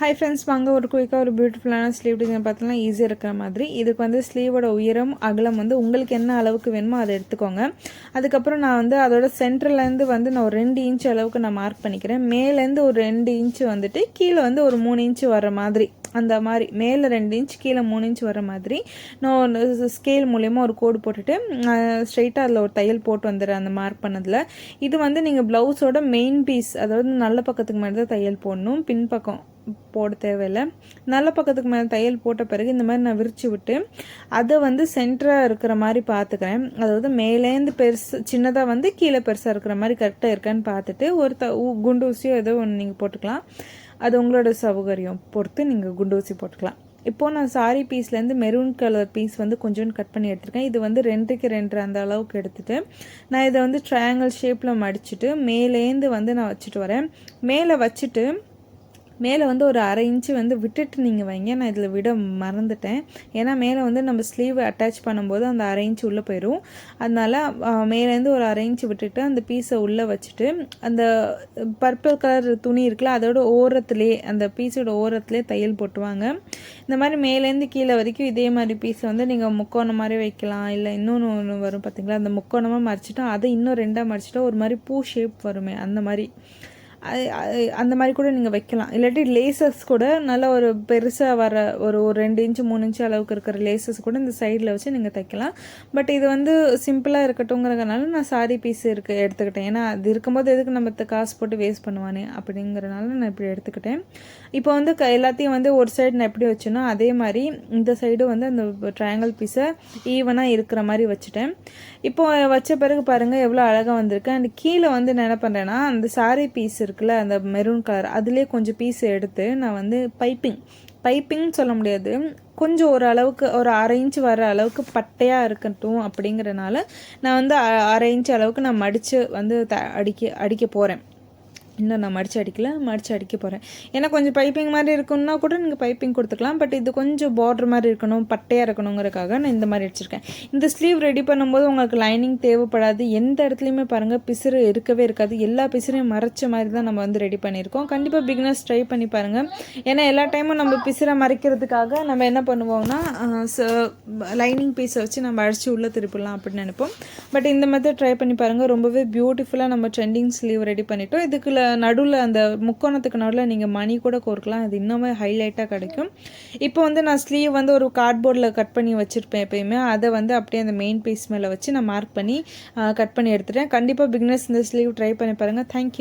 Hi friends, வாங்க ஒரு குயிக்காக ஒரு பியூட்டிஃபுல்லான ஸ்லீவ் டிசைன் பார்த்தீங்கன்னா ஈஸியாக இருக்கிற மாதிரி. இதுக்கு வந்து ஸ்லீவோட உயரம் அகலம் வந்து உங்களுக்கு என்ன அளவுக்கு வேணுமோ அதை எடுத்துக்கோங்க. அதுக்கப்புறம் நான் வந்து அதோட சென்டர்லேருந்து வந்து நான் ஒரு 2 இன்ச் அளவுக்கு நான் மார்க் பண்ணிக்கிறேன். மேலேருந்து ஒரு 2 இன்ச்சு வந்துட்டு கீழே வந்து ஒரு 3 இன்ச்சு வர மாதிரி, அந்த மாதிரி மேலே 2 இன்ச் கீழே 3 இன்ச் வர மாதிரி நான் ஸ்கேல் மூலயமா ஒரு கோடு போட்டுட்டு ஸ்ட்ரெயிட்டாக அதில் ஒரு தையல் போட்டு வந்துடுறேன் அந்த மார்க் பண்ணதில். இது வந்து நீங்கள் ப்ளவுஸோட மெயின் பீஸ், அதாவது நல்ல பக்கத்துக்கு மேலே தான் தையல் போடணும், பின்பக்கம் போட தேவையில்லை. நல்ல பக்கத்துக்கு மேலே தையல் போட்ட பிறகு இந்த மாதிரி நான் விரித்து விட்டு அதை வந்து சென்டராக இருக்கிற மாதிரி பார்த்துக்கிறேன். அதாவது மேலேருந்து பெருசு சின்னதாக வந்து கீழே பெருசாக இருக்கிற மாதிரி கரெக்டாக இருக்கான்னு பார்த்துட்டு ஒரு குண்டு ஊசியோ ஏதோ ஒன்று நீங்கள் போட்டுக்கலாம். அது உங்களோட சௌகரியம் பொறுத்து நீங்கள் குண்டு ஊசி போட்டுக்கலாம். இப்போது நான் சாரி பீஸ்லேருந்து மெரூன் கலர் பீஸ் வந்து கொஞ்சோண்டு கட் பண்ணி எடுத்துருக்கேன். இது வந்து 2க்கு 2 அந்த அளவுக்கு எடுத்துகிட்டு நான் இதை வந்து ட்ரையாங்கிள் ஷேப்பில் மடிச்சுட்டு மேலேருந்து வந்து நான் வச்சுட்டு வரேன். மேலே வச்சுட்டு மேலே வந்து ஒரு 1/2 இன்ச்சு வந்து விட்டுட்டு நீங்கள் வைங்க. நான் இதில் விட மறந்துட்டேன். ஏன்னா மேலே வந்து நம்ம ஸ்லீவ் அட்டாச் பண்ணும்போது அந்த 1/2 இன்ச்சு உள்ளே போயிடும். அதனால் மேலேருந்து ஒரு 1/2 இன்ச்சு விட்டுட்டு அந்த பீஸை உள்ளே வச்சுட்டு அந்த பர்பிள் கலர் துணி இருக்குல்ல அதோட ஓரத்துலேயே, அந்த பீஸோட ஓரத்துலேயே தையல் போட்டுவாங்க. இந்த மாதிரி மேலேருந்து கீழே வரைக்கும் இதே மாதிரி பீஸை வந்து நீங்கள் முக்கோணம் மாதிரி வைக்கலாம். இல்லை இன்னொன்று வரும் பார்த்தீங்களா, அந்த முக்கோணமாக மடிச்சுட்டா அதை இன்னும் 2ஆக மடிச்சுட்டா ஒரு மாதிரி பூ ஷேப் வருமே, அந்த மாதிரி அந்த மாதிரி கூட நீங்கள் வைக்கலாம். இல்லாட்டி லேசஸ் கூட நல்லா ஒரு பெருசாக வர ஒரு 2 இன்ச்சு 3 இன்ச்சு அளவுக்கு இருக்கிற லேசஸ் கூட இந்த சைடில் வச்சு நீங்கள் தைக்கலாம். பட் இது வந்து சிம்பிளாக இருக்கட்டும்ங்கிறதுனால நான் சாரி பீஸ் எடுத்துக்கிட்டேன். ஏன்னா அது இருக்கும்போது எதுக்கு நம்ம காசு போட்டு வேஸ்ட் பண்ணுவானே அப்படிங்கிறனால நான் இப்படி எடுத்துக்கிட்டேன். இப்போ வந்து எல்லாத்தையும் வந்து ஒரு சைடு நான் எப்படி வச்சேனோ அதே மாதிரி இந்த சைடும் வந்து அந்த ட்ரையாங்கிள் பீஸை ஈவனாக இருக்கிற மாதிரி வச்சுட்டேன். இப்போ வச்ச பிறகு பாருங்கள் எவ்வளோ அழகாக வந்திருக்கு. அண்ட் கீழே வந்து நான் என்ன பண்ணுறேன்னா அந்த சாரி பீஸ் இருக்குல்ல, அந்த மெரூன் கலர் அதுலேயே கொஞ்சம் பீஸ் எடுத்து நான் வந்து பைப்பிங் சொல்ல முடியாது, கொஞ்சம் ஒரு அளவுக்கு ஒரு 1/2 இன்ச்சு வர அளவுக்கு பட்டையாக இருக்கட்டும் அப்படிங்கிறனால நான் வந்து 1/2 இன்ச்சு அளவுக்கு நான் மடித்து வந்து அடிக்க போகிறேன். இன்னும் நான் மடித்து அடிக்க போகிறேன். ஏன்னா கொஞ்சம் பைப்பிங் மாதிரி இருக்குன்னா கூட நீங்கள் பைப்பிங் கொடுத்துக்கலாம். பட் இது கொஞ்சம் பார்டர் மாதிரி இருக்கணும், பட்டையாக இருக்கணுங்கிறதுக்காக நான் இந்த மாதிரி அடிச்சிருக்கேன். இந்த ஸ்லீவ் ரெடி பண்ணும்போது உங்களுக்கு லைனிங் தேவைப்படாது. எந்த இடத்துலையுமே பாருங்கள் பிசுறு இருக்கவே இருக்காது. எல்லா பிசுறையும் மறைச்ச மாதிரி தான் நம்ம வந்து ரெடி பண்ணியிருக்கோம். கண்டிப்பாக பிகினர்ஸ் ட்ரை பண்ணி பாருங்கள். ஏன்னா எல்லா டைமும் நம்ம பிசுரை மறைக்கிறதுக்காக நம்ம என்ன பண்ணுவோம்னா லைனிங் பீஸை வச்சு நம்ம அடித்து உள்ளே திருப்பிடலாம் அப்படின்னு நினைப்போம். பட் இந்த மெத்தட் ட்ரை பண்ணி பாருங்கள். ரொம்பவே பியூட்டிஃபுல்லாக நம்ம ட்ரெண்டிங் ஸ்லீவ் ரெடி பண்ணிட்டோம். இதுக்குள்ள நடுவில் அந்த முக்கோணத்துக்கு நடுவில் நீங்கள் மணி கூட கோர்க்கலாம். அது இன்னுமே ஹைலைட்டாக கிடைக்கும். இப்போ வந்து நான் ஸ்லீவ் வந்து ஒரு கார்ட்போர்டில் கட் பண்ணி வச்சுருப்பேன் எப்பயுமே. அதை வந்து அப்படியே அந்த மெயின் பீஸ் மேலே வச்சு நான் மார்க் பண்ணி கட் பண்ணி எடுத்துட்டேன். கண்டிப்பாக பிகினர்ஸ் இந்த ஸ்லீவ் ட்ரை பண்ணி பாருங்கள். தேங்க்யூ.